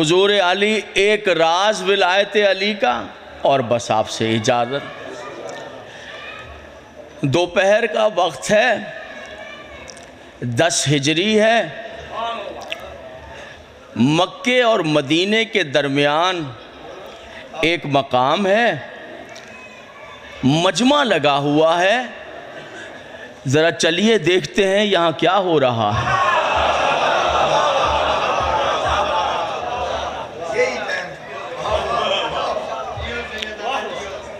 हुजूर अली एक राज विलायत अली का, और बस आपसे इजाज़त। दोपहर का वक्त है, 10 हिजरी है। मक्के और मदीने के दरमियान एक मकाम है, मजमा लगा हुआ है। ज़रा चलिए देखते हैं यहाँ क्या हो रहा है।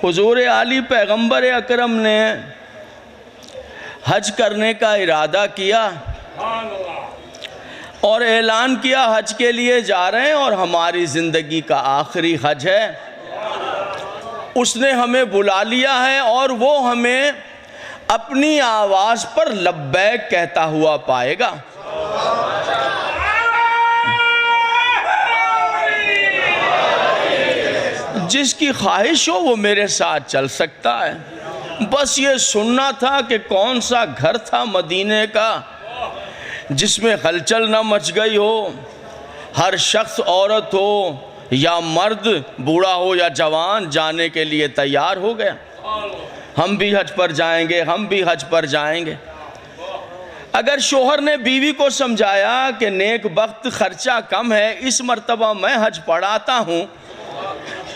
हुजूर आली पैगंबर अकरम ने हज करने का इरादा किया और ऐलान किया हज के लिए जा रहे हैं और हमारी ज़िंदगी का आखिरी हज है। उसने हमें बुला लिया है और वो हमें अपनी आवाज़ पर लब्बैक कहता हुआ पाएगा। जिसकी ख्वाहिश हो वो मेरे साथ चल सकता है। बस ये सुनना था कि कौन सा घर था मदीने का जिसमें हलचल न मच गई हो। हर शख्स, औरत हो या मर्द, बूढ़ा हो या जवान, जाने के लिए तैयार हो गया। हम भी हज पर जाएंगे, हम भी हज पर जाएंगे। अगर शोहर ने बीवी को समझाया कि नेक वक्त खर्चा कम है, इस मर्तबा मैं हज पढ़ाता हूँ,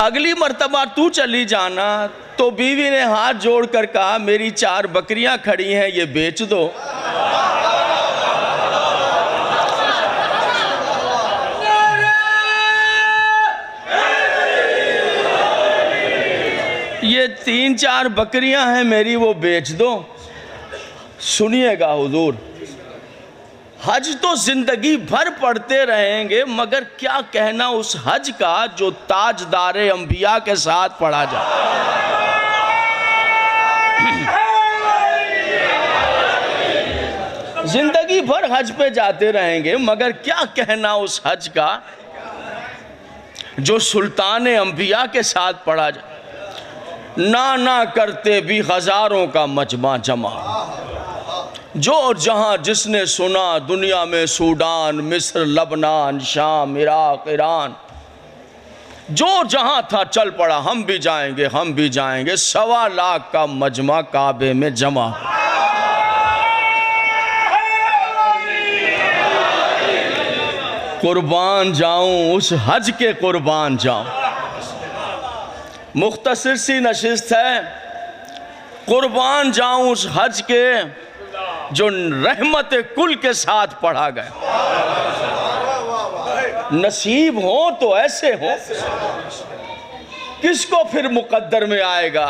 अगली मर्तबा तू चली जाना, तो बीवी ने हाथ जोड़कर कहा मेरी 4 बकरियां खड़ी हैं, ये बेच दो। ये 3-4 बकरियां हैं मेरी, वो बेच दो। सुनिएगा हुजूर, हज तो जिंदगी भर पढ़ते रहेंगे, मगर क्या कहना उस हज का जो ताजदारे अंबिया के साथ पढ़ा जाए। जिंदगी भर हज पे जाते रहेंगे, मगर क्या कहना उस हज का जो सुल्तान अंबिया के साथ पढ़ा जाए। ना करते भी हजारों का मजमा जमा, जो जहाँ जिसने सुना दुनिया में सूडान, मिस्र, लबनान, शाम, इराक, ईरान, जो जहाँ था चल पड़ा। हम भी जाएंगे, हम भी जाएंगे। 1.25 लाख का मजमा काबे में जमा। कुर्बान जाऊं उस हज के, कुर्बान जाऊं। मुख्तसर सी नशिस्त है, कुर्बान जाऊं उस हज के जो रहमत कुल के साथ पढ़ा गया। नसीब हो तो ऐसे हो, किसको फिर मुकद्दर में आएगा।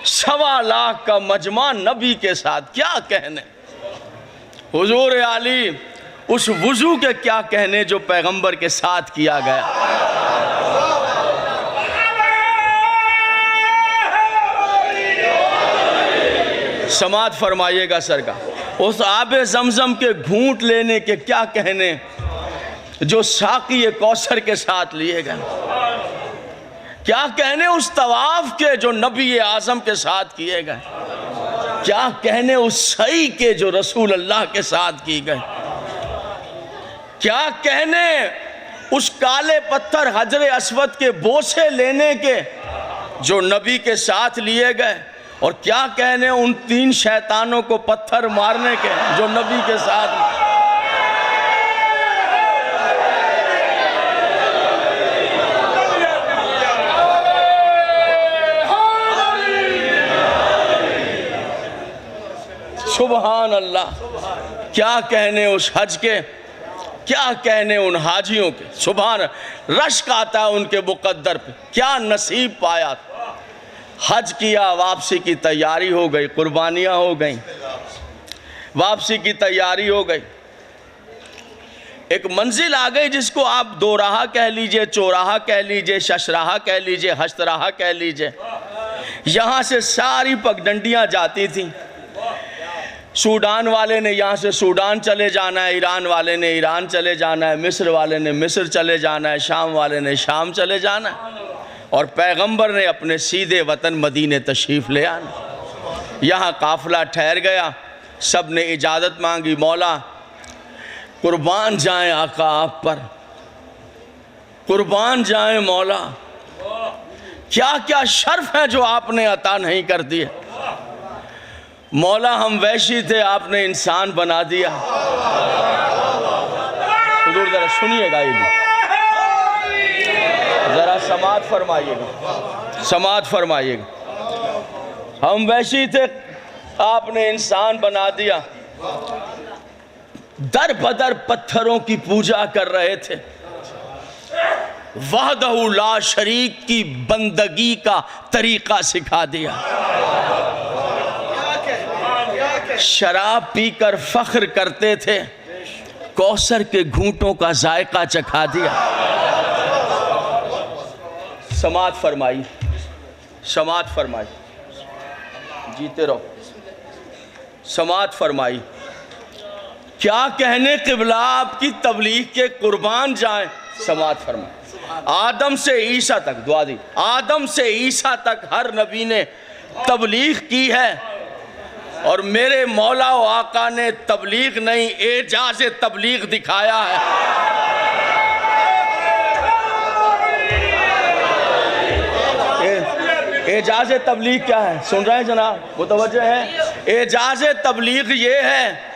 1.25 लाख का मजमा नबी के साथ, क्या कहने। हुजूर आली उस वुजू के क्या कहने जो पैगंबर के साथ किया गया। समात फरमाइएगा सरकार। उस आबे ज़मज़म के घूंट लेने के क्या कहने जो साक़ी कौसर के साथ लिए गए। क्या कहने उस तवाफ़ के जो नबी आज़म के साथ किए गए। क्या कहने उस सई के जो रसूल अल्लाह के साथ की गए। क्या कहने उस काले पत्थर हजरे अस्वद के बोसे लेने के जो नबी के साथ लिए गए। और क्या कहने उन 3 शैतानों को पत्थर मारने के जो नबी के साथ। सुभान अल्लाह। क्या कहने उस हज के, क्या कहने उन हाजियों के। सुभान, रश्क आता है उनके मुकद्दर पे, क्या नसीब पाया। हज किया, वापसी की तैयारी हो गई, कुर्बानियाँ हो गई, वापसी की तैयारी हो गई। एक मंजिल आ गई जिसको आप दोराहा कह लीजिए, चौराहा कह लीजिए, शशराहा कह लीजिए, हश्तराहा कह लीजिए। यहाँ से सारी पगडंडियाँ जाती थीं। सूडान वाले ने यहाँ से सूडान चले जाना है, ईरान वाले ने ईरान चले जाना है, मिस्र वाले ने मिस्र चले जाना है, शाम वाले ने शाम चले जाना है। और पैगंबर ने अपने सीधे वतन मदीने तशरीफ़ ले आना। यहाँ काफ़िला ठहर गया, सब ने इजाज़त मांगी, मौला कुर्बान जाए आका आप पर, कुर्बान जाए मौला। क्या क्या शर्फ है जो आपने अता नहीं कर दिए मौला। हम वैशी थे, आपने इंसान बना दिया। हुजूर जरा सुनिएगा, ये भी जरा समात फरमाइएगा, समात फरमाइएगा। हम वैशी थे, आपने इंसान बना दिया। दर बदर पत्थरों की पूजा कर रहे थे, वहदहू ला शरीक की बंदगी का तरीका सिखा दिया। शराब पीकर फख्र करते थे, कौसर के घूंटों का जायका चखा दिया। समात फरमाई, समात फरमाई, जीते रहो, समात फरमाई। क्या कहने क़िबला आपकी तबलीग के कुर्बान जाएं। समात फरमाई। आदम से ईसा तक, दुआ दी, आदम से ईसा तक हर नबी ने तबलीग की है, और मेरे मौला व आका ने तबलीग नहीं, एजाज तबलीग दिखाया है। एजाज तबलीग क्या है, सुन रहे हैं जनाब, मुतवज्जो है। एजाज तबलीग ये है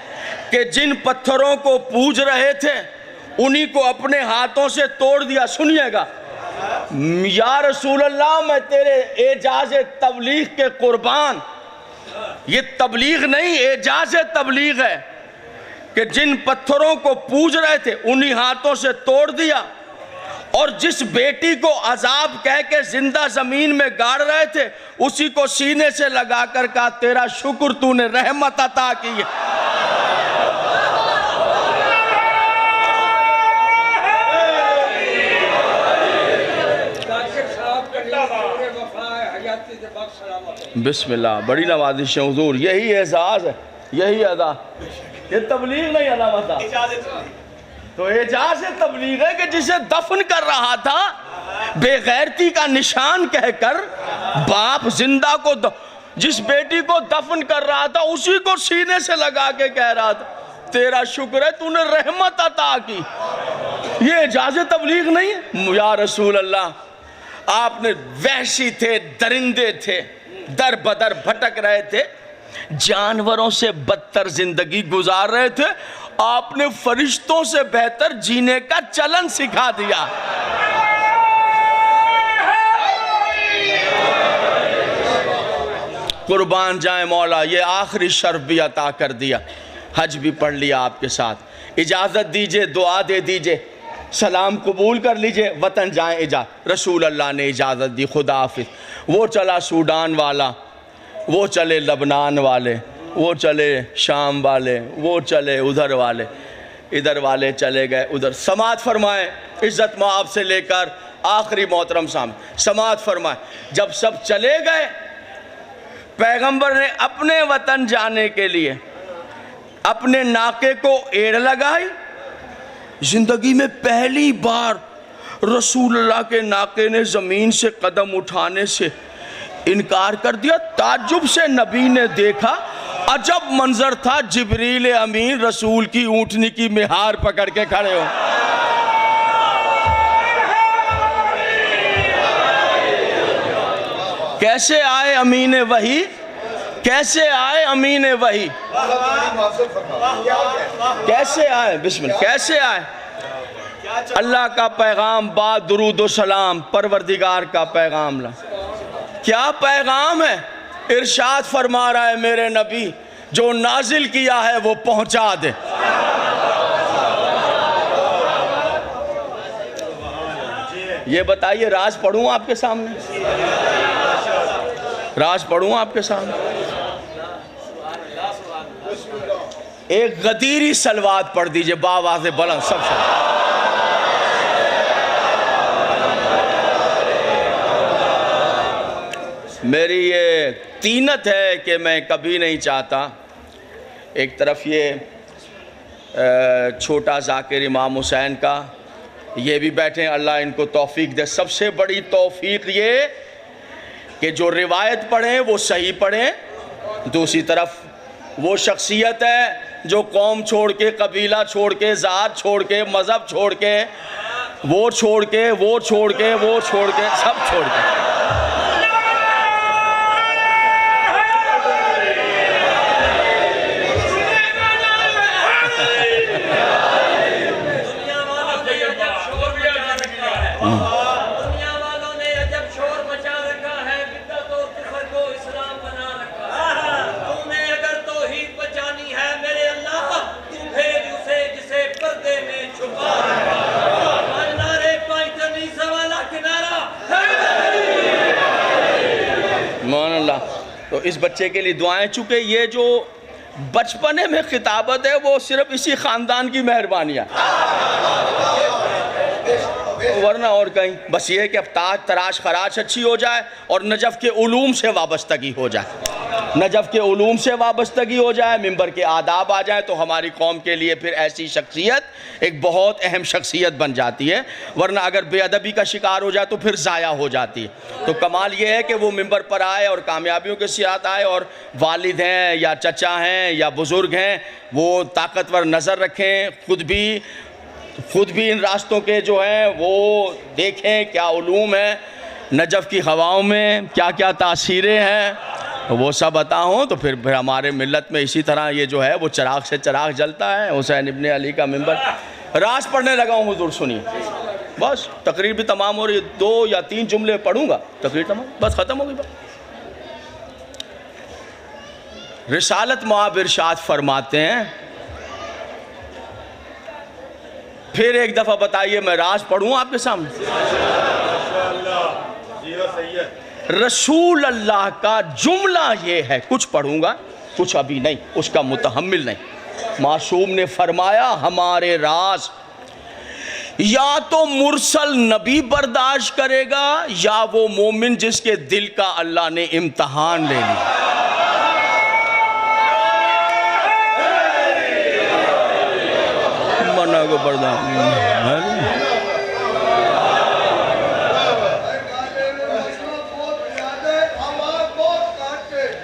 कि जिन पत्थरों को पूज रहे थे उन्हीं को अपने हाथों से तोड़ दिया। सुनिएगा, या रसूल अल्लाह, मैं तेरे एजाज तबलीग के कुर्बान। ये तबलीग नहीं, एजाज तबलीग है कि जिन पत्थरों को पूज रहे थे उन्हीं हाथों से तोड़ दिया, और जिस बेटी को अजाब कह के जिंदा जमीन में गाड़ रहे थे उसी को सीने से लगाकर कहा, तेरा शुक्र, तूने रहमत अता की है। बिस्मिल्लाह, बड़ी नवाजिश हुजूर, यही एजाज है, यही अदा। ये तबलीग नहीं अलामत, तो एजाज तबलीग है कि जिसे दफन कर रहा था बेगैरती का निशान कहकर, बाप जिंदा को जिस बेटी को दफन कर रहा था उसी को सीने से लगा के कह रहा था, तेरा शुक्र है तूने रहमत अता की। ये एजाज तबलीग नहीं है। या रसूल अल्लाह, आपने वहशी थे, दरिंदे थे, दर बदर भटक रहे थे, जानवरों से बदतर जिंदगी गुजार रहे थे, आपने फरिश्तों से बेहतर जीने का चलन सिखा दिया। कुर्बान जाए मौला, ये आखिरी शर्फ भी अता कर दिया, हज भी पढ़ लिया आपके साथ। इजाज़त दीजिए, दुआ दे दीजिए, सलाम कबूल कर लीजिए, वतन जाएं। इजाज़त रसूल अल्लाह ने इजाज़त दी, खुदा हाफिज़। वो चला सूडान वाला, वो चले लबनान वाले, वो चले शाम वाले, वो चले उधर वाले, इधर वाले चले गए उधर। समात फरमाएं, इज़्ज़त माब से लेकर आखिरी मोहतरम सामने समात फरमाएं। जब सब चले गए, पैगंबर ने अपने वतन जाने के लिए अपने नाके को एड़ लगाई। जिंदगी में पहली बार रसूलुल्लाह के नाके ने ज़मीन से कदम उठाने से इनकार कर दिया। ताज्जुब से नबी ने देखा, अजब मंजर था, जिब्रील अमीन रसूल की ऊँटनी की मिहार पकड़ के खड़े हो। कैसे आए अमीन वही, कैसे आए अमीन वही, कैसे आए, बिस्मिल्लाह, कैसे आए। अल्लाह का पैगाम, बाद दुरूद व सलाम, परवरदिगार का पैगाम ला। क्या पैगाम है? इरशाद फरमा रहा है मेरे नबी, जो नाजिल किया है वो पहुंचा दे। ये बताइए, राज पढ़ूं आपके सामने, राज पढ़ूं आपके सामने। एक गदीरी सलवात पढ़ दीजिए बावाज़े बुलंद सब। मेरी ये तीनत है कि मैं कभी नहीं चाहता, एक तरफ ये छोटा ज़ाकिर इमाम हुसैन का, ये भी बैठे, अल्लाह इनको तौफीक दे। सबसे बड़ी तौफीक ये कि जो रिवायत पढ़ें वो सही पढ़ें। दूसरी तरफ वो शख्सियत है जो कौम छोड़ के, कबीला छोड़ के, ज़ात छोड़ के, मज़हब छोड़ के, वो छोड़ के, वो छोड़ के, वो छोड़ के, सब छोड़ के, तो इस बच्चे के लिए दुआएं। चूँकि ये जो बचपने में खिताबत है वो सिर्फ इसी ख़ानदान की मेहरबानी है, वरना और कहीं। बस ये है कि अब ताज तराश खराश अच्छी हो जाए और नजफ़ के उलूम से वाबस्तगी हो जाए, नजफ़ के उलूम से वाबस्तगी हो जाए, मिंबर के आदाब आ जाए, तो हमारी कौम के लिए फिर ऐसी शख्सियत एक बहुत अहम शख्सियत बन जाती है। वरना अगर बेअदबी का शिकार हो जाए तो फिर ज़ाया हो जाती है। तो कमाल ये है कि वो मिंबर पर आए और कामयाबियों के साथ आए, और वालिद हैं या चचा हैं या बुज़ुर्ग हैं, वो ताकतवर नज़र रखें, ख़ुद भी इन रास्तों के जो हैं वो देखें क्या उलूम है, नजफ़ की हवाओं में क्या क्या तासीरें हैं, वो सब बताऊँ तो फिर हमारे मिल्लत में इसी तरह ये जो है वो चिराग से चिराग जलता है। हुसैन इब्ने अली का मिंबर। राज पढ़ने लगा हूँ हुज़ूर, सुनिए। बस तकरीर भी तमाम हो रही है, 2 या 3 जुमले पढ़ूँगा, तकरीर तमाम, बस ख़त्म हो गई बात। रिसालत मुआब इरशाद फरमाते हैं, फिर एक दफ़ा बताइए, मैं राज पढ़ूँ आपके सामने। रसूल अल्लाह का जुमला ये है, कुछ पढ़ूंगा कुछ अभी नहीं, उसका मुतहम्मिल नहीं। मासूम ने फरमाया, हमारे राज या तो मुरसल नबी बर्दाश्त करेगा या वो मोमिन जिसके दिल का अल्लाह ने इम्तहान ले लिया। मना को बर्दाश्त,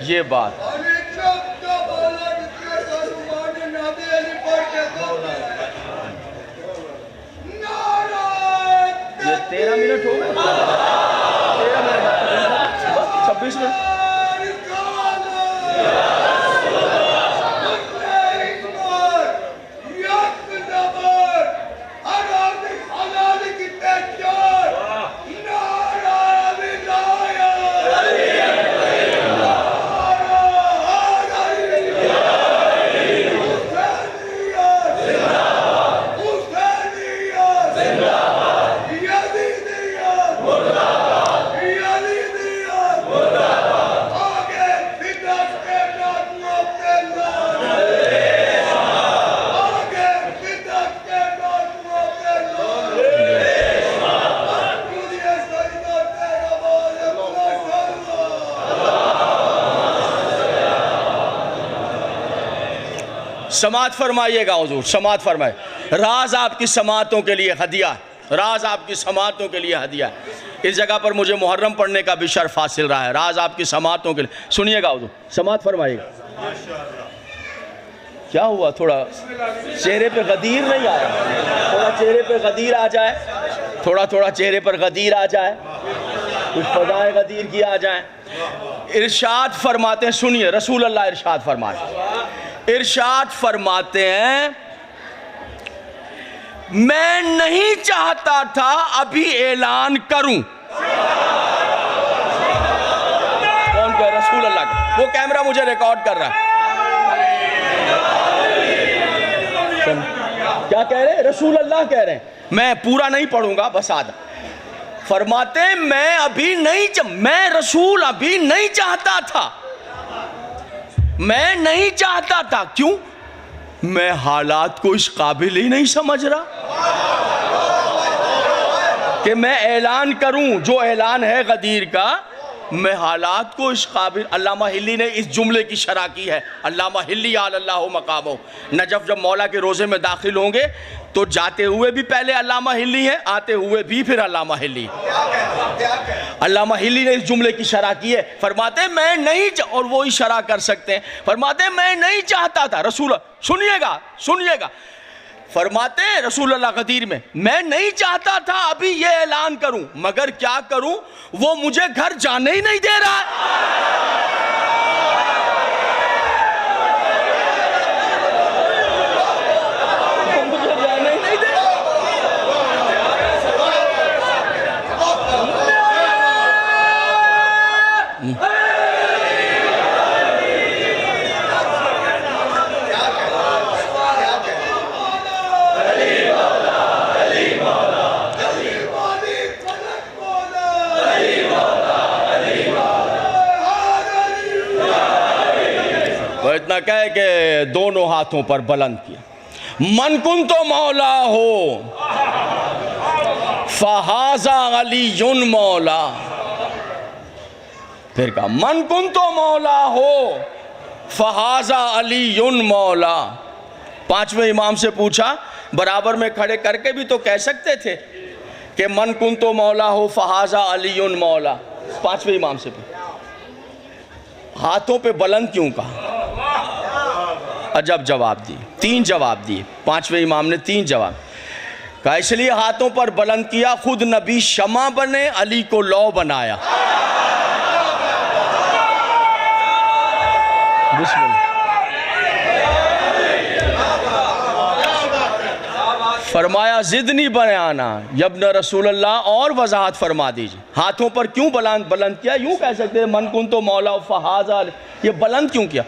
ये बात। ये 13 मिनट हो गए, 13 मिनट, 26 मिनट। समात फरमाइएगा हुजूर, समात फरमाए। राज आपकी समातों के लिए हदिया, राज आपकी समातों के लिए हदिया। इस जगह पर मुझे मुहर्रम पढ़ने का भी शर्फ हासिल रहा है। राज आपकी समातों के लिए, सुनिएगा हुजूर, समात फरमाइएगा। क्या हुआ, थोड़ा चेहरे पे गदीर नहीं आया, थोड़ा चेहरे पे गदीर आ जाए, थोड़ा थोड़ा चेहरे पर गदीर आ जाए, कुछ फदाए गदीर की आ जाए। इरशाद फरमाते हैं, सुनिए, रसूल अल्लाह इरशाद फरमाते, इरशाद फरमाते हैं, मैं नहीं चाहता था अभी ऐलान करूं। कौन कह, रसूल अल्लाह का, वो कैमरा मुझे रिकॉर्ड कर रहा है। क्या कह रहे, रसूल अल्लाह कह रहे हैं, मैं पूरा नहीं पढ़ूंगा, बस आधा। फरमाते मैं अभी नहीं, मैं रसूल अभी नहीं चाहता था, मैं नहीं चाहता था। क्यों? मैं हालात को इस काबिल ही नहीं समझ रहा कि मैं ऐलान करूं। जो ऐलान है गदीर का, मैं हालात को इस काबिल। अल्लामा हिल्ली ने इस जुमले की शरह की है, अल्लामा हिल्ली अल्लाह मकामो। नजफ जब मौला के रोज़े में दाखिल होंगे तो जाते हुए भी पहले अल्लामा हिल्ली है, आते हुए भी फिर अल्लामा हिल्ली। अल्लामा हिल्ली ने इस जुमले की शरह की है, फरमाते मैं नहीं, और वो ही शरह कर सकते हैं, फरमाते मैं नहीं चाहता था रसूल, सुनिएगा सुनिएगा, फरमाते रसूलुल्लाह गदीर में, मैं नहीं चाहता था अभी ये ऐलान करूं, मगर क्या करूं, वो मुझे घर जाने ही नहीं दे रहा है। इतना कहे कि दोनों हाथों पर बुलंद किया, मन कुन तो मौला हो फहाजा अलीयुन मौला। फिर कहा मन कुन तो मौला हो फहाजा अलीयुन मौला। पांचवें इमाम से पूछा, बराबर में खड़े करके भी तो कह सकते थे कि मन कुन तो मौला हो फहाजा अलीयुन मौला। पांचवें इमाम से हाथों पे बुलंद क्यों कहा? अजब जवाब दिए, 3 जवाब दिए पांचवें इमाम ने, 3 जवाब कहा। इसलिए हाथों पर बुलंद किया, खुद नबी शमा बने, अली को लौ बनाया। बिस्मिल्लाह। फरमाया जिद नहीं बनाना यब्न रसूलल्लाह, और वजाहत फरमा दीजिए हाथों पर क्यों बुलंद किया। यूं कह सकते हैं मन कुन तो मौला फहाजा, ये बुलंद क्यों किया?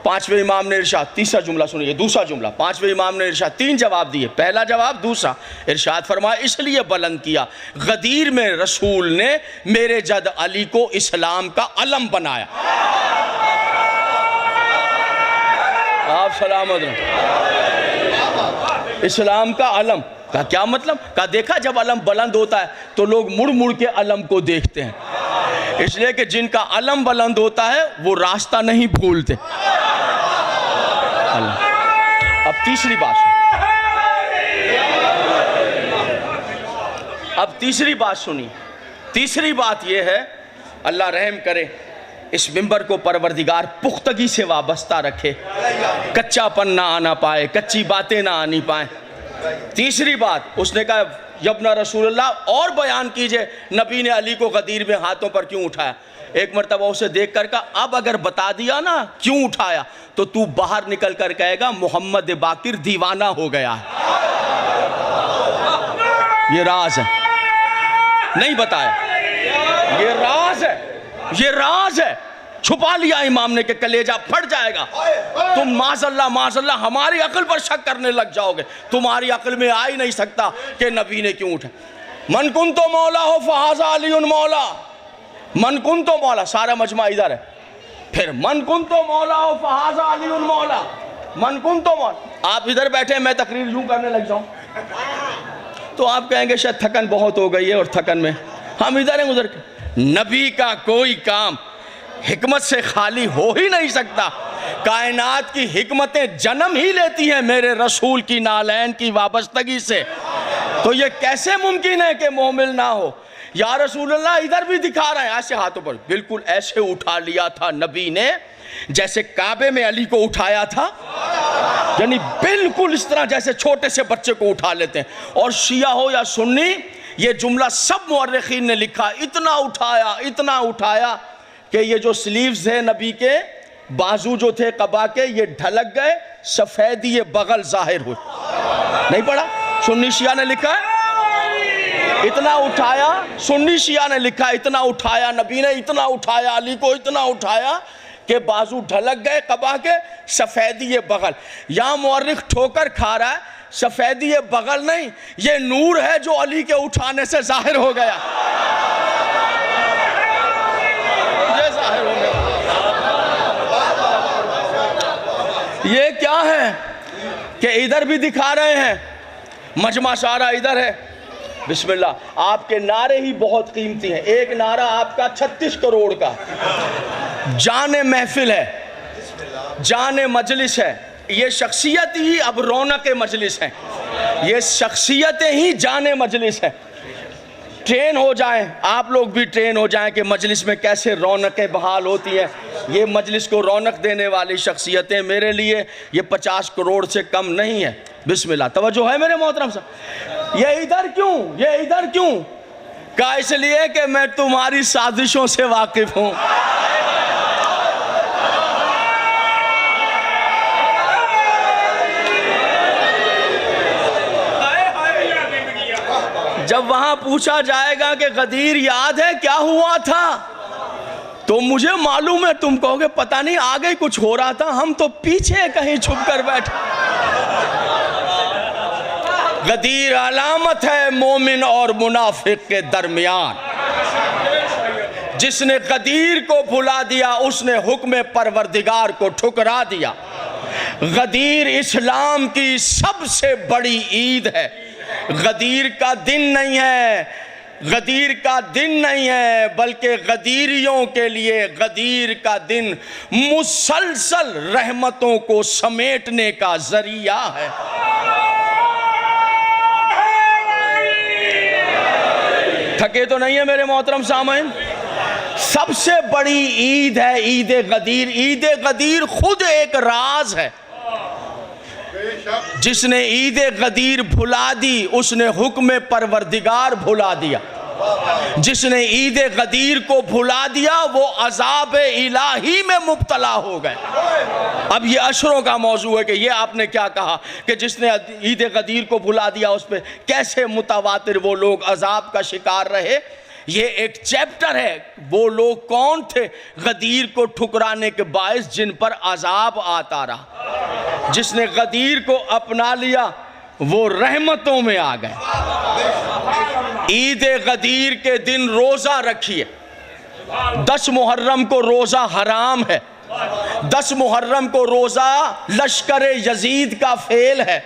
पांचवें इमाम ने इरशाद, तीसरा जुमला सुनिए, दूसरा जुमला, पांचवें इमाम ने इरशाद 3 जवाब दिए, पहला जवाब, दूसरा इरशाद फरमाया इसलिए बुलंद किया, गदीर में रसूल ने मेरे जद अली को इस्लाम का अलम बनाया। आप सलामत रहो। इस्लाम का अलम का क्या मतलब? का देखा जब अलम बुलंद होता है तो लोग मुड़ मुड़ के अलम को देखते हैं, इसलिए कि जिनका अलम बुलंद होता है वो रास्ता नहीं भूलते। अब तीसरी बात, अब तीसरी बात सुनिए। तीसरी बात यह है, अल्लाह रहम करे इस मिंबर को परवरदिगार पुख्तगी से वाबस्ता रखे, कच्चापन ना आना पाए, कच्ची बातें ना आनी पाए। तीसरी बात उसने कहा यब्ना रसूलल्लाह, और बयान कीजिए नबी ने अली को गदीर में हाथों पर क्यों उठाया। एक मरतबा उसे देख कर कहा अब अगर बता दिया ना क्यों उठाया तो तू बाहर निकल कर कहेगा मोहम्मद बाकिर दीवाना हो गया है। ये राज है, नहीं बताया, ये राज है, ये राज है, छुपा लिया इमाम ने कि कलेजा फट जाएगा। तुम माज़अल्लाह हमारी अक्ल पर शक करने लग जाओगे, तुम्हारी अक्ल में आ ही नहीं सकता कि नबी ने क्यों उठा। मन कुन तो मौला हो फहाजा अलीयुन मौला, मन कुन तो मौला, सारा मजमा इधर है। फिर मन कुन तो मौला हो फहाजा अलीयुन मौला, मन कुन तो मौला। आप इधर बैठे मैं तकरीर यूं करने लग जाऊं तो आप कहेंगे शायद थकन बहुत हो गई है, और थकन में हम इधर हैं उधर। नबी का कोई काम हिकमत से खाली हो ही नहीं सकता। कायनात की हिकमतें जन्म ही लेती हैं मेरे रसूल की नालैन की वाबस्तगी से। तो ये कैसे मुमकिन है कि मोमिल ना हो। या रसूलल्लाह इधर भी दिखा रहे हैं ऐसे हाथों पर, बिल्कुल ऐसे उठा लिया था नबी ने जैसे काबे में अली को उठाया था, यानी बिल्कुल इस तरह जैसे छोटे से बच्चे को उठा लेते हैं। और शिया हो या सुन्नी, ये जुमला सब मुअर्रिखीन ने लिखा, इतना उठाया कि ये जो स्लीव्स है नबी के, बाजू जो थे कबा के, ये ढलक गए, सफेदी ये बगल जाहिर हुई। नहीं पढ़ा? सुन्नी शिया ने लिखा है इतना उठाया, सुन्नी शिया ने लिखा इतना उठाया, नबी ने इतना उठाया, अली को इतना उठाया कि बाजू ढलक गए कबा के, सफेदी ये बगल। यहाँ मुअर्रिख ठोकर खा रहा है, सफेदी ये बगल नहीं, ये नूर है जो अली के उठाने से जाहिर हो गया। ये जाहिर हो गया। ये क्या है कि इधर भी दिखा रहे हैं, मजमा सारा इधर है, बिस्मिल्लाह। आपके नारे ही बहुत कीमती हैं। एक नारा आपका 36 करोड़ का, जाने महफिल है, जाने मजलिस है। ये शख्सियत ही अब रौनक मजलिस है, ये शख्सियतें ही जाने मजलिस है। ट्रेन हो जाएं, आप लोग भी ट्रेन हो जाएं कि मजलिस में कैसे रौनकें बहाल होती हैं। ये मजलिस को रौनक देने वाली शख्सियतें मेरे लिए ये 50 करोड़ से कम नहीं है। बिस्मिल्लाह, तवज्जो है मेरे मोहतरम साहब। ये इधर क्यों, ये इधर क्यों का, इसलिए कि मैं तुम्हारी साजिशों से वाकिफ हूं। जब वहां पूछा जाएगा कि गदीर याद है क्या हुआ था, तो मुझे मालूम है तुम कहोगे पता नहीं आगे कुछ हो रहा था, हम तो पीछे कहीं छुप कर बैठे। गदीर अलामत है मोमिन और मुनाफिक के दरमियान। जिसने गदीर को भुला दिया उसने हुक्म परवरदिगार को ठुकरा दिया। गदीर इस्लाम की सबसे बड़ी ईद है। गदीर का दिन नहीं है, गदीर का दिन नहीं है, बल्कि गदीरियों के लिए गदीर का दिन मुसलसल रहमतों को समेटने का जरिया है। थके तो नहीं है मेरे मोहतरम सामईन? सबसे बड़ी ईद है ईद गदीर। ईद गदीर खुद एक राज है। जिसने ईद गदीर भुला दी उसने हुक्म परवरदिगार भुला दिया। जिसने ईद गदीर को भुला दिया वो अजाब इलाही में मुब्तला हो गए। अब ये अशरों का मौजू है कि ये आपने क्या कहा कि जिसने ईद गदीर को भुला दिया उस पर कैसे मुतवातिर वो लोग अजाब का शिकार रहे। ये एक चैप्टर है। वो लोग कौन थे गदीर को ठुकराने के बायस जिन पर अजाब आता रहा। जिसने गदीर को अपना लिया वो रहमतों में आ गए। ईद गदीर के दिन रोजा रखिए। 10 मुहर्रम को रोजा हराम है। 10 मुहर्रम को रोजा लश्कर यजीद का फेल है,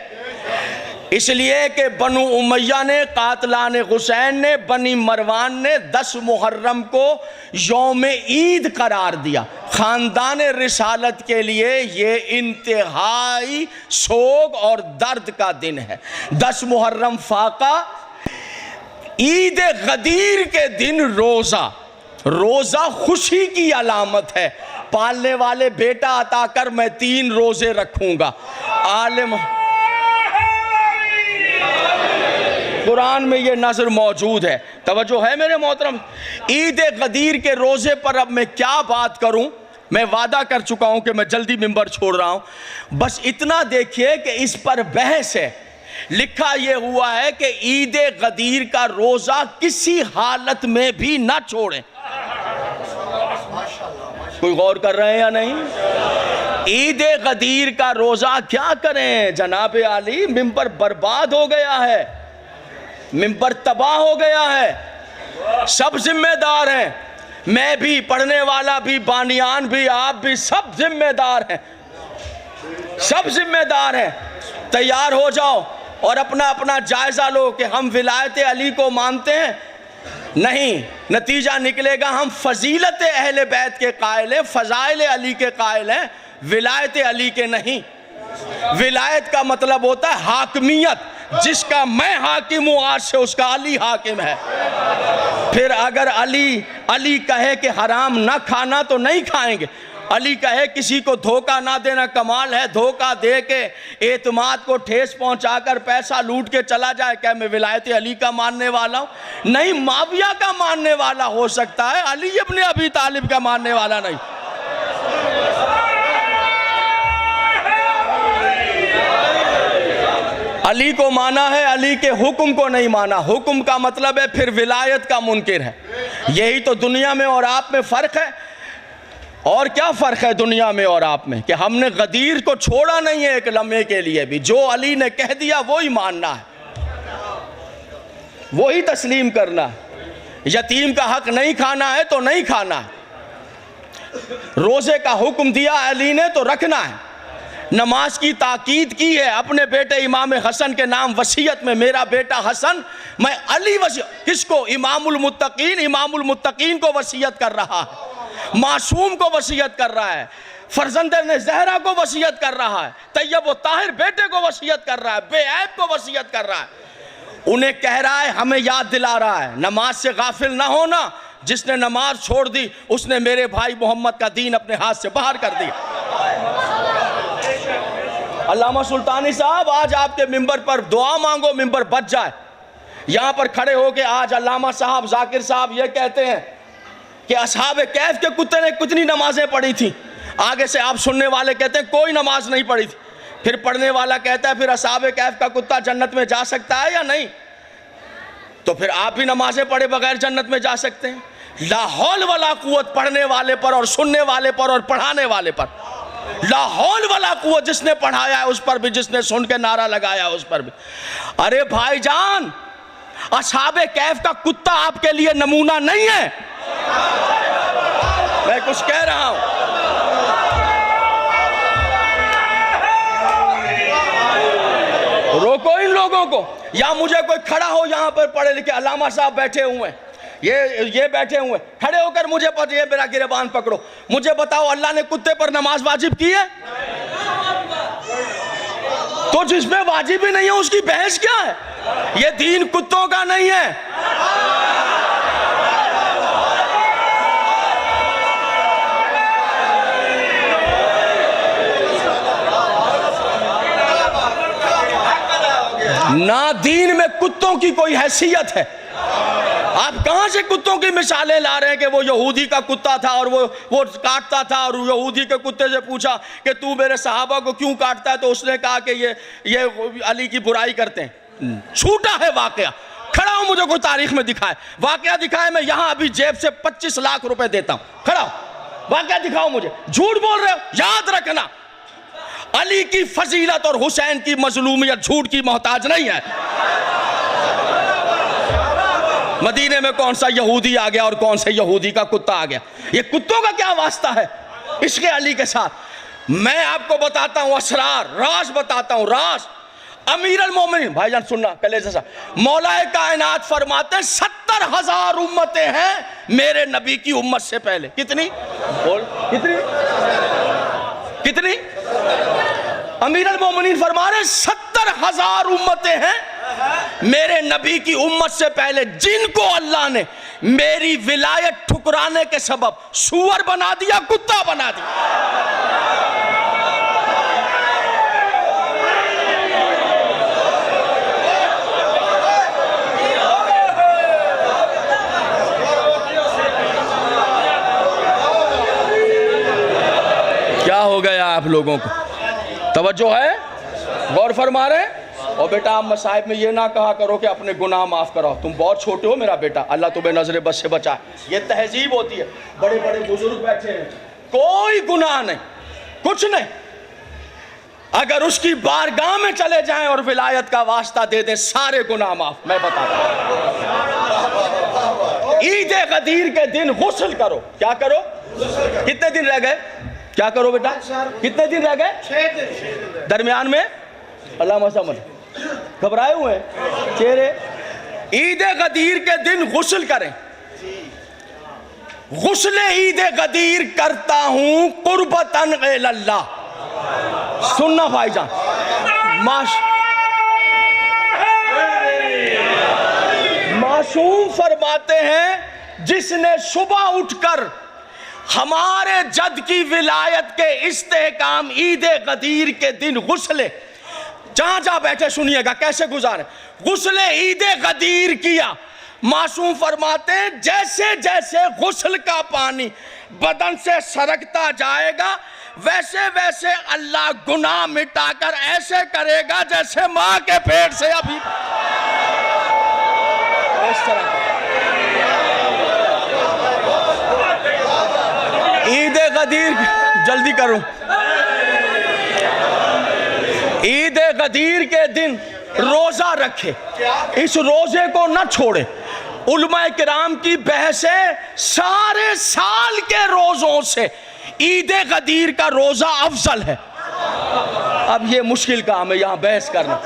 इसलिए कि बनु उमैया ने, कातलान हुसैन ने, बनी मरवान ने 10 मुहर्रम को यौम ईद करार दिया। ख़ानदान रिसालत के लिए ये इंतहाई सोग और दर्द का दिन है। 10 मुहर्रम फाका, ईद गदीर के दिन रोज़ा। रोज़ा खुशी की अलामत है। पालने वाले बेटा अता कर मैं 3 रोज़े रखूँगा। आलिम कुरान में ये नज़र मौजूद है। तवज्जो है मेरे मोहतरम? ईद गदीर के रोज़े पर अब मैं क्या बात करूं। मैं वादा कर चुका हूं कि मैं जल्दी मिंबर छोड़ रहा हूं। बस इतना देखिए कि इस पर बहस है। लिखा यह हुआ है कि ईद गदीर का रोज़ा किसी हालत में भी ना छोड़ें। कोई गौर कर रहे हैं या नहीं? ईद गदीर का रोज़ा क्या करें जनाब आली? मिंबर बर्बाद हो गया है, मिंबर तबाह हो गया है। सब जिम्मेदार हैं, मैं भी, पढ़ने वाला भी, बानियान भी, आप भी, सब जिम्मेदार हैं। सब जिम्मेदार हैं। तैयार हो जाओ और अपना अपना जायजा लो कि हम विलायत अली को मानते हैं। नहीं, नतीजा निकलेगा हम फजीलत अहले बैत के कायल हैं, फजाइल अली के कायल हैं, विलायत अली के नहीं। विलायत का मतलब होता है हाकिमियत। जिसका मैं हाकिम हूं आज से उसका अली हाकिम है। फिर अगर अली कहे कि हराम ना खाना तो नहीं खाएंगे। अली कहे किसी को धोखा ना देना कमाल है, धोखा दे के एतमाद को ठेस पहुंचाकर पैसा लूट के चला जाए, क्या मैं विलायत अली का मानने वाला हूं? नहीं, माविया का मानने वाला हो सकता है, अली अपने अबी तालिब का मानने वाला नहीं। अली को माना है, अली के हुक्म को नहीं माना। हुक्म का मतलब है फिर विलायत का मुनकिर है। यही तो दुनिया में और आप में फ़र्क है। और क्या फ़र्क है दुनिया में और आप में कि हमने गदीर को छोड़ा नहीं है एक लम्हे के लिए भी। जो अली ने कह दिया वही मानना है, वही तस्लीम करना है। यतीम का हक नहीं खाना है तो नहीं खाना है। रोज़े का हुक्म दिया अली ने तो रखना है। नमाज की ताकीद की है अपने बेटे इमाम हसन के नाम वसीयत में, मेरा बेटा हसन मैं अली किसको, इमामुल मुत्तकीन को वसीयत कर रहा है, मासूम को वसीयत कर रहा है, फरजंद ने जहरा को वसीयत कर रहा है, तैयब व ताहिर बेटे को वसीयत कर रहा है, बेऐब को वसीयत कर रहा है। उन्हें कह रहा है, हमें याद दिला रहा है नमाज से गाफिल ना होना, जिसने नमाज छोड़ दी उसने मेरे भाई मोहम्मद का दीन अपने हाथ से बाहर कर दिया। अल्लामा सुल्तानी साहब, आज आपके मिंबर पर दुआ मांगो मिंबर बच जाए। यहां पर खड़े होके आज अल्लामा साहब जाकिर साहब ये कहते हैं कि असहाब कैफ के कुत्ते ने कितनी नमाजें पढ़ी थी, आगे से आप सुनने वाले कहते हैं कोई नमाज नहीं पढ़ी थी, फिर पढ़ने वाला कहता है फिर असहाब कैफ का कुत्ता जन्नत में जा सकता है या नहीं, तो फिर आप भी नमाजें पढ़े बगैर जन्नत में जा सकते हैं। लाहौल वाला कुव्वत पढ़ने वाले पर और सुनने वाले पर और पढ़ाने वाले पर, लाहौल वाला कुव्वत जिसने पढ़ाया है उस पर भी, जिसने सुन के नारा लगाया उस पर भी। अरे भाईजान, असहाबे कैफ का कुत्ता आपके लिए नमूना नहीं है, मैं कुछ कह रहा हूं। रोको इन लोगों को, या मुझे कोई खड़ा हो यहां पर पढ़े लिखे अल्लामा साहब बैठे हुए हैं, ये बैठे हुए, खड़े होकर मुझे ये मेरा गिरबान पकड़ो, मुझे बताओ अल्लाह ने कुत्ते पर नमाज वाजिब की है? तो जिसमें वाजिब ही नहीं है उसकी बहस क्या है? ये दीन कुत्तों का नहीं है। ना दीन में कुत्तों की कोई हैसियत है। आप कहां से कुत्तों की मिसालें ला रहे हैं कि वो यहूदी का कुत्ता था और वो काटता था, और यहूदी के कुत्ते से पूछा कि तू मेरे सहाबा को क्यों काटता है, तो उसने कहा कि ये अली की बुराई करते हैं। छूटा है वाकया, खड़ा हो मुझे कोई तारीख में दिखाए, वाकया दिखाए, मैं यहां अभी जेब से 25 लाख रुपए देता हूं, खड़ा वाकया दिखाओ मुझे। झूठ बोल रहे हो, याद रखना अली की फजीलत और हुसैन की मजलूमियत झूठ की मोहताज नहीं है। मदीने में कौन सा यहूदी आ गया और कौन से यहूदी का कुत्ता आ गया? ये कुत्तों का क्या वास्ता है इसके अली के साथ? मैं आपको बताता हूं असरार, राज बताता हूं, राज। अमीर अल मोमिनीन, भाईजान सुनना पहले जैसा, मौलाए कायनात फरमाते हैं 70,000 उम्मतें हैं मेरे नबी की उम्मत से पहले। कितनी बोल, कितनी? अमीर अल मोमिनीन फरमा रहे 70,000 उम्मतें हैं मेरे नबी की उम्मत से पहले, जिनको अल्लाह ने मेरी विलायत ठुकराने के सबब सूअर बना दिया, कुत्ता बना दिया। क्या हो गया आप लोगों को? तवज्जो है? गौर फरमा रहे हैं? और बेटा आप मसाहिब में ये ना कहा करो कि अपने गुनाह माफ़ करो, तुम बहुत छोटे हो मेरा बेटा, अल्लाह तुम्हें नजर बस से बचाए। ये तहजीब होती है। बड़े बड़े बुजुर्ग बैठे हैं, कोई गुनाह नहीं, कुछ नहीं, अगर उसकी बारगाह में चले जाएं और विलायत का वास्ता दे दें सारे गुनाह माफ। मैं बताता हूं, ईद गदीर के दिन गुस्ल करो। क्या करो? कितने दिन रह गए? क्या करो बेटा? कितने दिन रह गए? 6 दिन। दरमियान में अल्लाह समझ घबराए हुए चेहरे। ईद गदीर के दिन गुस्ल करें। गुस्ल ईद गदीर करता हूं कुर्बतन इल्लल्लाह। सुनना भाईजान, मासूम फरमाते हैं जिसने सुबह उठकर हमारे जद की विलायत के इस्तेहकाम ईद गदीर के दिन गुस्ले, जहां जहां बैठे सुनिएगा कैसे गुजारे, गुस्ले ईद गदीर किया। मासूम फरमाते हैं जैसे जैसे गुस्ल का पानी बदन से सरकता जाएगा वैसे वैसे अल्लाह गुनाह मिटाकर ऐसे करेगा जैसे मां के पेट से अभी इस तरह। ईद गदीर, जल्दी करूं, ईद गदीर के दिन रोजा रखे, इस रोजे को न छोड़े। उलमाए किराम की बहसें सारे साल के रोजों से ईद गदीर का रोजा अफजल है। अब ये मुश्किल काम है यहाँ बहस करना।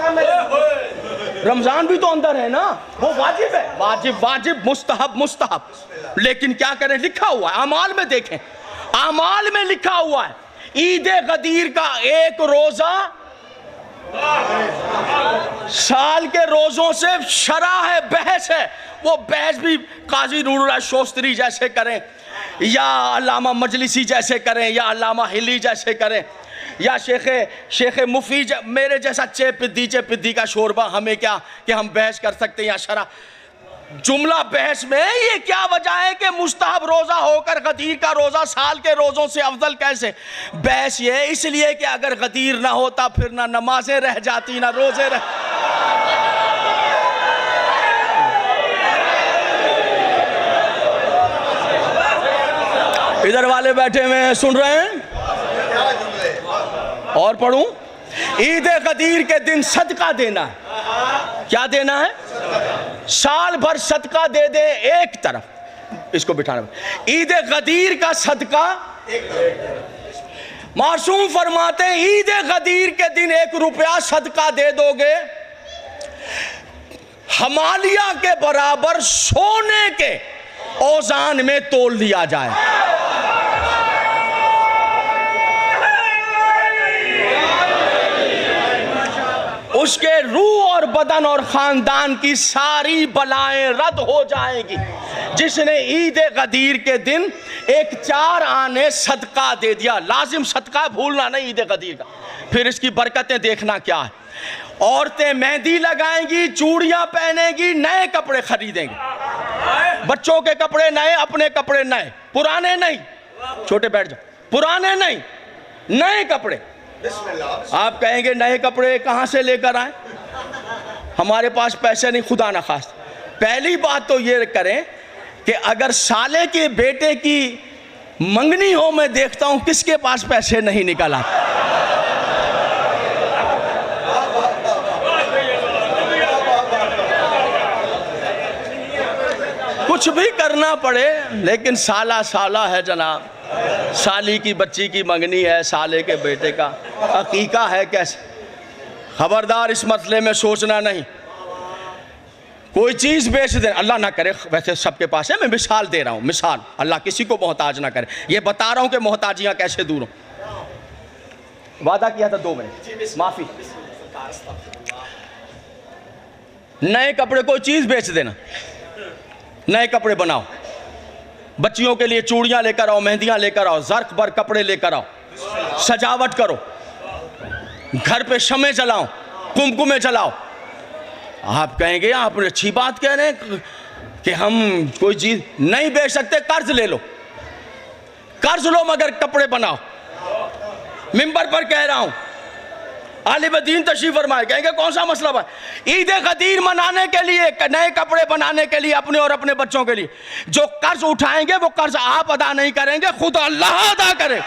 रमजान भी तो अंदर है ना, वो वाजिब है, वाजिब वाजिब, मुस्तहब मुस्तहब। लेकिन क्या करें, लिखा हुआ है अमाल में, देखें अमाल में लिखा हुआ है ईद गदीर का एक रोजा साल के रोजों से शरा है, बहस है। वो बहस भी काजी नूरुल्लाह शोस्तरी जैसे करें, या अल्लामा मजलिसी जैसे करें, या अल्लामा हिली जैसे करें, या शेख मुफी मेरे जैसा चे पिद्दी का शोरबा, हमें क्या कि हम बहस कर सकते हैं या शरा। जुमला बहस में ये क्या वजह है कि मुस्तहब रोजा होकर गदीर का रोजा साल के रोजों से अफजल कैसे? बहस ये इसलिए कि अगर गदीर ना होता फिर ना नमाजें रह जाती ना रोजे रह। इधर वाले बैठे हुए हैं, सुन रहे हैं? और पढ़ूं? ईद गदीर के दिन सदका देना है। क्या देना है? साल भर सदका दे दे एक तरफ, इसको बिठाना। ईद गदीर का सदका, मासूम फरमाते हैं ईद गदीर के दिन 1 रुपया सदका दे दोगे, हमालिया के बराबर सोने के औजान में तोल दिया जाए। उसके रूह और बदन और खानदान की सारी बलाएं रद्द हो जाएंगी। जिसने ईद गदीर के दिन 1 4 आने सदका दे दिया, लाजिम सदका भूलना नहीं ईद गदीर का। फिर इसकी बरकतें देखना क्या है। औरतें मेहंदी लगाएंगी, चूड़ियां पहनेंगी, नए कपड़े खरीदेंगी, बच्चों के कपड़े नए, अपने कपड़े नए, पुराने नहीं। छोटे बैठ जाओ, पुराने नहीं, नए कपड़े। आप कहेंगे नए कपड़े कहां से लेकर आए, हमारे पास पैसे नहीं, खुदा ना खास। पहली बात तो ये करें कि अगर साले के बेटे की मंगनी हो, मैं देखता हूं किसके पास पैसे नहीं निकल आते। कुछ भी करना पड़े लेकिन साला साला है जनाब। साली की बच्ची की मंगनी है, साले के बेटे का अकीका है, कैसे? खबरदार इस मसले में सोचना नहीं। कोई चीज बेच दे, अल्लाह ना करे, वैसे सबके पास है, मैं मिसाल दे रहा हूं, मिसाल, अल्लाह किसी को मोहताज ना करे। ये बता रहा हूं कि मोहताजियां कैसे दूर हो। वादा किया था 2 मिनट, माफी। नए कपड़े, कोई चीज बेच देना, नए कपड़े बनाओ, बच्चियों के लिए चूड़ियां लेकर आओ, मेहंदियां लेकर आओ, जर्क बर कपड़े लेकर आओ, सजावट करो, घर पे शमे जलाओ, कुमकुमे जलाओ। आप कहेंगे आपने अच्छी बात कह रहे हैं कि हम कोई चीज नहीं बेच सकते, कर्ज ले लो, कर्ज लो मगर कपड़े बनाओ। मिंबर पर कह रहा हूं, आलिम-ए-दीन तशरीफ फरमाए, कहेंगे कौन सा मसला है? ईद गदीर मनाने के लिए, नए कपड़े बनाने के लिए, अपने और अपने बच्चों के लिए जो कर्ज उठाएंगे वो कर्ज आप अदा नहीं करेंगे, खुद अल्लाह अदा करे।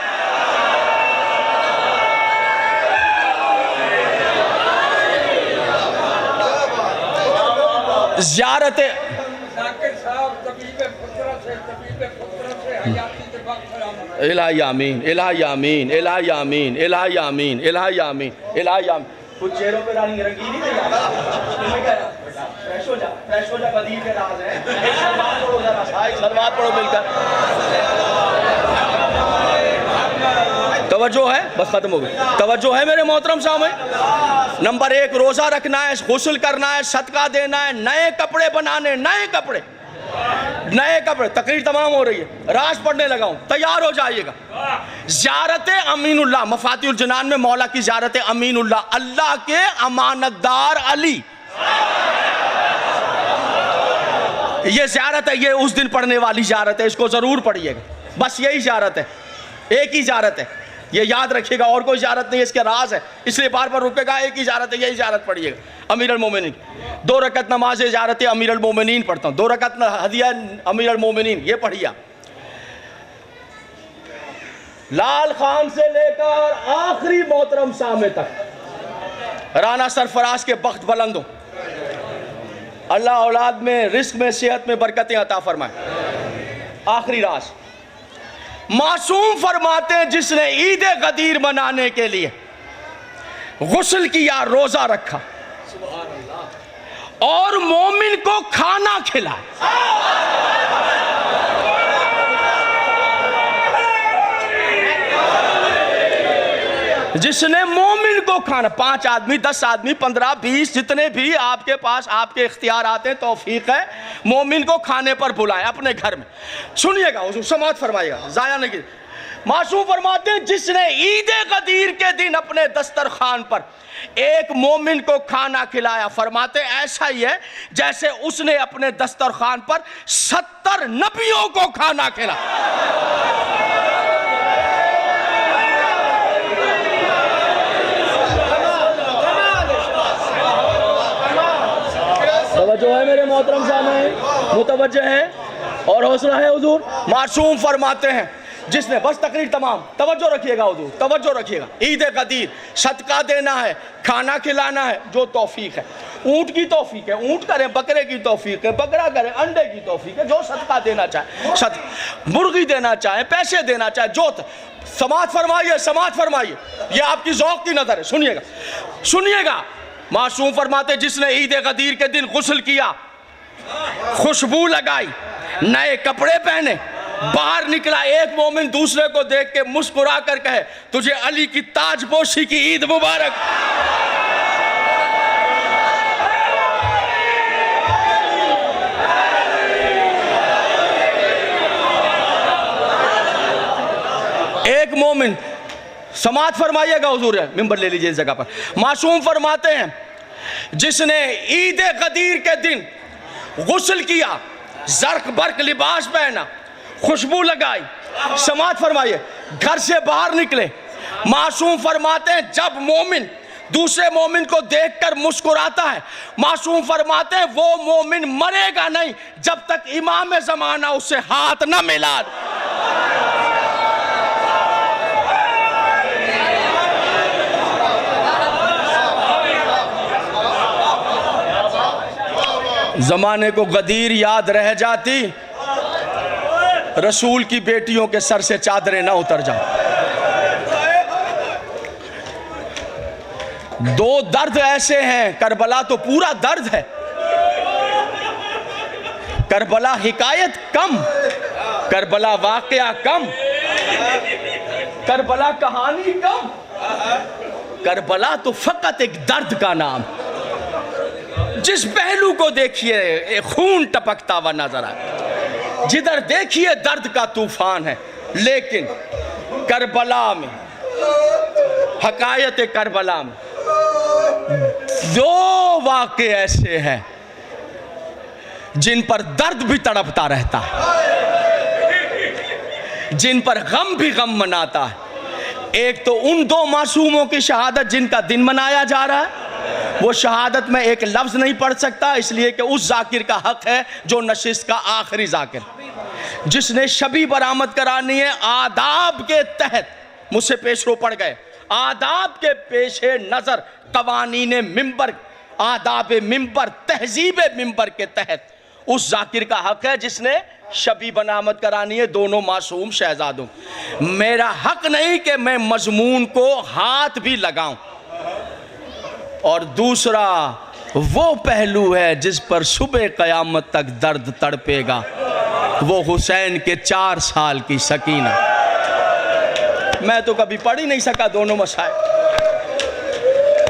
ज़ियारत इलाही आमीन, इलाही आमीन, इलाही आमीन, इलाही आमीन, इलाही आमीन, इलाही आमीन। कुछ चेहरों पे रंगीनी नहीं जाता, फ्रेश हो जा, फ्रेश हो जा, गदीर के राज है। सलवात पढ़ो जरा, सलवात पढ़ो मिलकर। तवज्जो है, बस खत्म हो गई। तवज्जो है मेरे मोहतरम साहब। नंबर 1 रोजा रखना है, गुस्ल करना है, सदका देना है, नए कपड़े बनाने, नए कपड़े, नए कपड़े। तकरीर तमाम हो रही है, राज पढ़ने लगा हूं, तैयार हो जाइएगा। ज़ियारत अमीनुल्लाह, मफातिहुल जनान में मौला की ज़ियारत अमीनुल्लाह, अल्लाह के अमानतदार अली, ये ज़ियारत है, ये उस दिन पढ़ने वाली ज़ियारत है, इसको जरूर पढ़िएगा। बस यही ज़ियारत है, एक ही ज़ियारत है, ये याद रखिएगा, और कोई ज़ियारत नहीं है, इसके राज है, इसलिए बार बार रुकेगा। एक ही ज़ियारत है, यही ज़ियारत पढ़िएगा। अमीरुल मोमिनीन 2 रकत नमाज ज़ियारत अमीरुल मोमिनीन पढ़ता हूँ, 2 रकत हदिया अमीरुल मोमिनीन, ये पढ़िया। लाल खान से लेकर आखिरी मोहतरम सामे तक राना सरफराज के बख्त बुलंद हो, अल्लाह औलाद में, रिस्क में, सेहत में बरकतें अता फरमाए। आखिरी राज मासूम फरमाते हैं, जिसने ईद गदीर मनाने के लिए गुस्ल किया, रोजा रखा और मोमिन को खाना खिलाया। जिसने मोमिन को खाना, 5 आदमी 10 आदमी 15 20 जितने भी आपके पास आपके इख्तियार आते हैं, तौफीक है, मोमिन को खाने पर बुलाएं अपने घर में। सुनिएगा, हुजूर समाअत फरमाइएगा, जाया नहीं की। मासूम फरमाते हैं जिसने ईद गदीर के दिन अपने दस्तरखान पर एक मोमिन को खाना खिलाया, फरमाते ऐसा ही है जैसे उसने अपने दस्तरखान पर 70 नबियों को खाना खिलाया। तवज्जो है मेरे मोहतरम सामने, मुतवज्जह है और हौसला है हुजूर। मासूम फरमाते हैं जिसने, बस तकरीर तमाम, तवज्जो रखिएगा हुजूर, तवज्जो रखिएगा। ईद गदीर, सदका देना है, खाना खिलाना है, जो तौफीक है। ऊँट की तौफीक है, ऊँट करें, बकरे की तौफीक है, बकरा करें, अंडे की तौफीक है, जो सदका देना चाहे, मुर्गी देना चाहे, पैसे देना चाहे, जो समाअत फरमाइए, समाअत फरमाइए, ये आपकी ज़ौक़ की नज़र है। सुनिएगा, सुनिएगा। मासूम फरमाते जिसने ईद गदीर के दिन गुस्ल किया, खुशबू लगाई, नए कपड़े पहने, बाहर निकला, एक मोमिन दूसरे को देख के मुस्कुरा कर कहे तुझे अली की ताजपोशी की ईद मुबारक। एक मोमिन, समाअत फरमाइएगा हुजूर, मिंबर ले लीजिए इस जगह पर। मासूम फरमाते हैं जिसने ईद गदीर के दिन गुस्ल किया, जर्क बर्क लिबास पहना, खुशबू लगाई, समाअत फरमाइए, घर से बाहर निकले। मासूम फरमाते हैं जब मोमिन दूसरे मोमिन को देखकर मुस्कुराता है, मासूम फरमाते हैं वो मोमिन मरेगा नहीं जब तक इमाम ज़माना उससे हाथ न मिला। जमाने को गदीर याद रह जाती, रसूल की बेटियों के सर से चादरें ना उतर जाए। दो दर्द ऐसे हैं, करबला तो पूरा दर्द है, करबला हिकायत कम, करबला वाकया कम, करबला कहानी कम, करबला तो फकत एक दर्द का नाम। जिस पहलू को देखिए खून टपकता हुआ नजर आए, जिधर देखिए दर्द का तूफान है। लेकिन करबला में, हकायत करबला में दो वाक़े ऐसे हैं जिन पर दर्द भी तड़पता रहता है, जिन पर गम भी गम मनाता है। एक तो उन दो मासूमों की शहादत जिनका दिन मनाया जा रहा है, वो शहादत में एक लफ्ज़ नहीं पढ़ सकता, इसलिए कि उस जाकिर का हक है जो नशिस्त का आखिरी जाकिर, जिसने शबी बरामद करानी है आदाब के तहत। मुझसे पेशरो पड़ गए, आदाब के पेशे नज़र कवानीन मिंबर, आदाब मिंबर, तहजीब मिंबर के तहत उस जाकिर का हक है जिसने शबी बरामद करानी है दोनों मासूम शहजादों। मेरा हक नहीं कि मैं मजमून को हाथ भी लगाऊं। और दूसरा वो पहलू है जिस पर सुबह क़यामत तक दर्द तड़पेगा, वो हुसैन के 4 साल की सकीना। मैं तो कभी पढ़ ही नहीं सका दोनों मसाइल,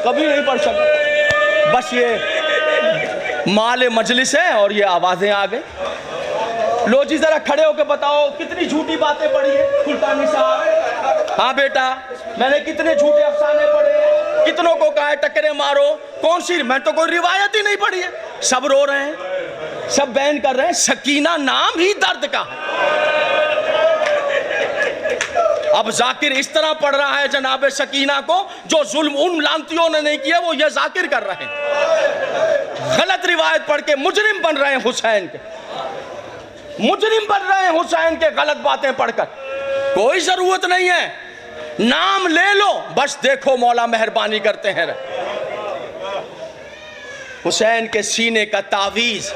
कभी नहीं पढ़ सका, बस ये माले मजलिस है और ये आवाज़ें आ गई। लो जी जरा खड़े होकर बताओ कितनी झूठी बातें पढ़ी है सुल्तानी साहब। हाँ बेटा, मैंने कितने झूठे अफसाने पढ़े हैं, कितनों को कहा है टकरे मारो, कौन सी, मैं तो कोई रिवायत ही नहीं पढ़ी है। सब रो रहे हैं, सब बयान कर रहे हैं, सकीना नाम ही दर्द का है। अब जाकिर इस तरह पढ़ रहा है जनाब सकीना को जो जुल्म उन लांतियों ने नहीं किया, वो ये जाकिर कर रहे हैं। गलत रिवायत पढ़ के मुजरिम बन रहे हैं हुसैन के, मुजरिम बन रहे हैं हुसैन के गलत बातें पढ़कर। कोई जरूरत नहीं है, नाम ले लो, बस देखो मौला मेहरबानी करते हैं। हुसैन के सीने का तावीज।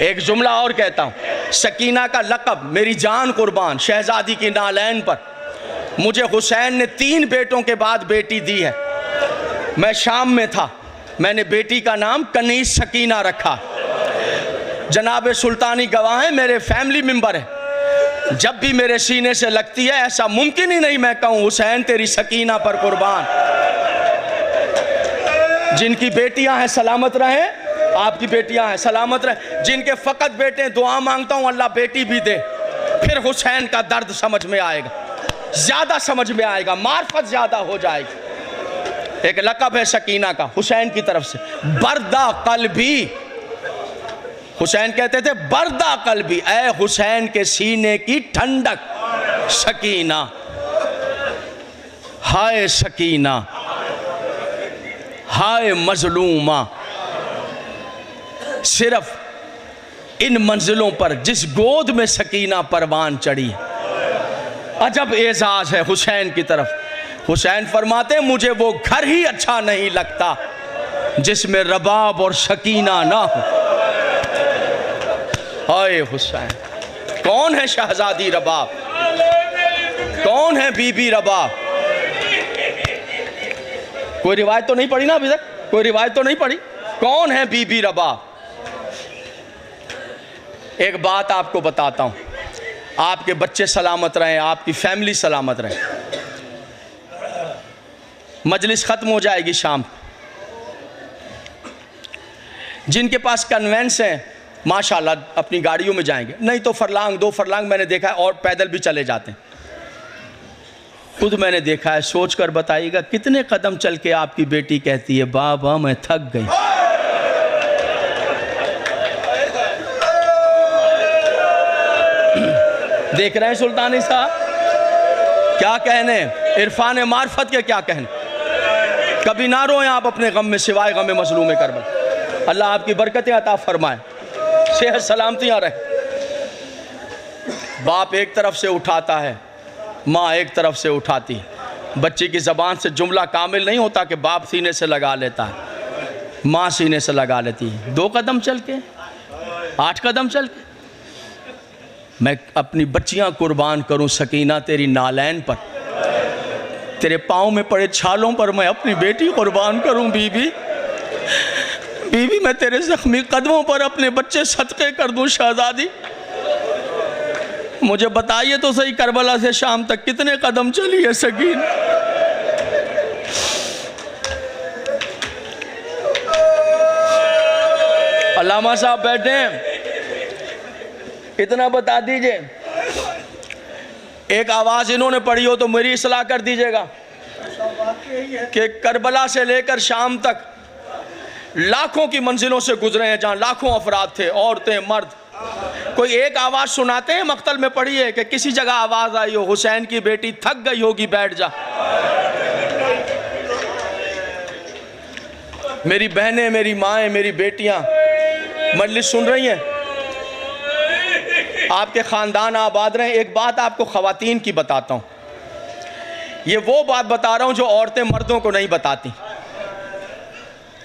एक जुमला और कहता हूं, सकीना का लक़ब मेरी जान कुर्बान शहजादी की नालैन पर मुझे हुसैन ने 3 बेटों के बाद बेटी दी है। मैं शाम में था, मैंने बेटी का नाम कनीज सकीना रखा। जनाब सुल्तानी गवाह है, मेरे फैमिली मेंबर है। जब भी मेरे सीने से लगती है ऐसा मुमकिन ही नहीं मैं कहूँ हुसैन तेरी सकीना पर कुर्बान। जिनकी बेटियां हैं सलामत रहें, आपकी बेटियां हैं सलामत रहें। जिनके फ़कत बेटे हैं, दुआ मांगता हूँ अल्लाह बेटी भी दे। फिर हुसैन का दर्द समझ में आएगा, ज़्यादा समझ में आएगा, मार्फत ज़्यादा हो जाएगी। एक लक़ब है सकीना का हुसैन की तरफ से, बर्दा कल्बी। हुसैन कहते थे बर्दा कल्बी, ऐ हुसैन के सीने की ठंडक सकीना। हाय सकीना, हाय मजलूमा। सिर्फ इन मंजिलों पर जिस गोद में सकीना परवान चढ़ी, अजब एजाज है हुसैन की तरफ। हुसैन फरमाते मुझे वो घर ही अच्छा नहीं लगता जिसमें रबाब और सकीना ना हो। हाय हुसैन, कौन है शहजादी रबाब, कौन है बीबी रबाब? कोई रिवायत तो नहीं पढ़ी ना अभी तक, कोई रिवायत तो नहीं पढ़ी। कौन है बीबी रबाब? एक बात आपको बताता हूं, आपके बच्चे सलामत रहें, आपकी फैमिली सलामत रहे। मजलिस खत्म हो जाएगी शाम। जिनके पास कन्वेंस है माशाल्लाह अपनी गाड़ियों में जाएंगे, नहीं तो फरलांग 2 फरलांग मैंने देखा है, और पैदल भी चले जाते हैं। खुद मैंने देखा है। सोच कर बताइएगा कितने कदम चल के आपकी बेटी कहती है बाबा मैं थक गई। देख रहे हैं सुल्तानी साहब क्या कहने, इरफान मार्फत के क्या कहने। कभी ना रोएं आप अपने गम में सिवाय गम मजलूम करबला। अल्लाह आपकी बरकतें अता फरमाए, सेहत सलामतियाँ रहे। बाप एक तरफ से उठाता है, माँ एक तरफ से उठाती है। बच्चे की ज़बान से जुमला कामिल नहीं होता कि बाप सीने से लगा लेता है, माँ सीने से लगा लेती है। 2 कदम चल के, 8 कदम चल के मैं अपनी बच्चियाँ कुर्बान करूँ सकीना तेरी नालैन पर, तेरे पाँव में पड़े छालों पर मैं अपनी बेटी कुर्बान करूँ। बीबी बीबी मैं तेरे जख्मी कदमों पर अपने बच्चे सदक़े कर दूँ। शहजादी मुझे बताइए तो सही, करबला से शाम तक कितने कदम चली है सकीन? अल्लामा साहब बैठे हैं, इतना बता दीजिए। एक आवाज़ इन्होंने पढ़ी हो तो मेरी इस्लाह कर दीजिएगा कि करबला से लेकर शाम तक लाखों की मंजिलों से गुजरे हैं, जहाँ लाखों अफराद थे, औरतें मर्द। कोई एक आवाज़ सुनाते हैं मक्तल में पढ़ी है कि किसी जगह आवाज़ आई हो हुसैन की बेटी थक गई होगी बैठ जा। मेरी बहनें, मेरी माएँ, मेरी बेटियाँ मजलिस सुन रही हैं, आपके ख़ानदान आबाद रहे। एक बात आपको ख़वातीन की बताता हूँ, ये वो बात बता रहा हूँ जो औरतें मर्दों को नहीं बताती।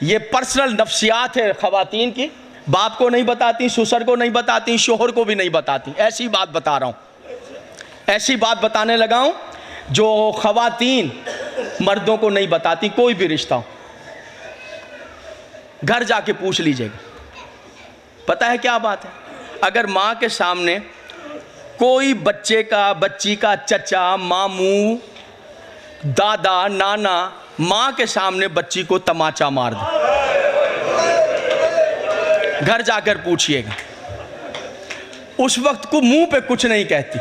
ये पर्सनल नफ्सियात है ख़वातीन की, बाप को नहीं बताती, ससुर को नहीं बताती, शोहर को भी नहीं बताती। ऐसी बात बता रहा हूँ, ऐसी बात बताने लगा हूँ जो ख़वातीन मर्दों को नहीं बताती। कोई भी रिश्ता हो, घर जाके पूछ लीजिएगा। पता है क्या बात है? अगर माँ के सामने कोई बच्चे का, बच्ची का चचा, मामू, दादा, नाना माँ के सामने बच्ची को तमाचा मार दे, घर जाकर पूछिएगा। उस वक्त को मुंह पे कुछ नहीं कहती,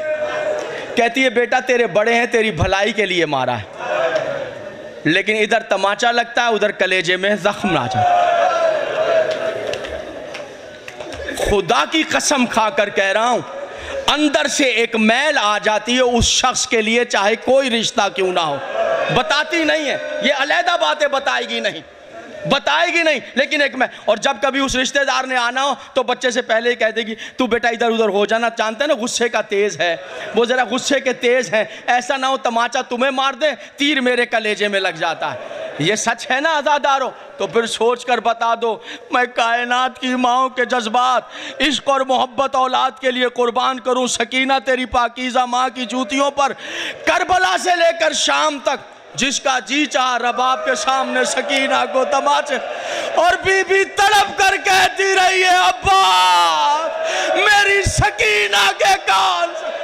कहती है बेटा तेरे बड़े हैं, तेरी भलाई के लिए मारा है। लेकिन इधर तमाचा लगता है, उधर कलेजे में जख्म आ जाता। खुदा की कसम खाकर कह रहा हूं, अंदर से एक मैल आ जाती है उस शख्स के लिए, चाहे कोई रिश्ता क्यों ना हो। बताती नहीं है, ये अलहदा बातें बताएगी नहीं। बताएगी नहीं, लेकिन एक मैं, और जब कभी उस रिश्तेदार ने आना हो तो बच्चे से पहले ही कह देगी तू बेटा इधर उधर हो जाना, जानते हैं ना गुस्से का तेज है वो, जरा गुस्से के तेज हैं, ऐसा ना हो तमाचा तुम्हें मार दे तीर मेरे कलेजे में लग जाता है। ये सच है ना अज़ादारों? तो फिर सोच कर बता दो, मैं कायनात की माओं के जज्बात, इश्क और मोहब्बत औलाद के लिए कुर्बान करूं। सकीना तेरी पाकीज़ा माँ की जूतियों पर करबला से लेकर शाम तक जिसका जी चाह रबाब के सामने सकीना को तमाचे, और बीबी तड़प कर कहती रही है अब्बा मेरी सकीना के कान से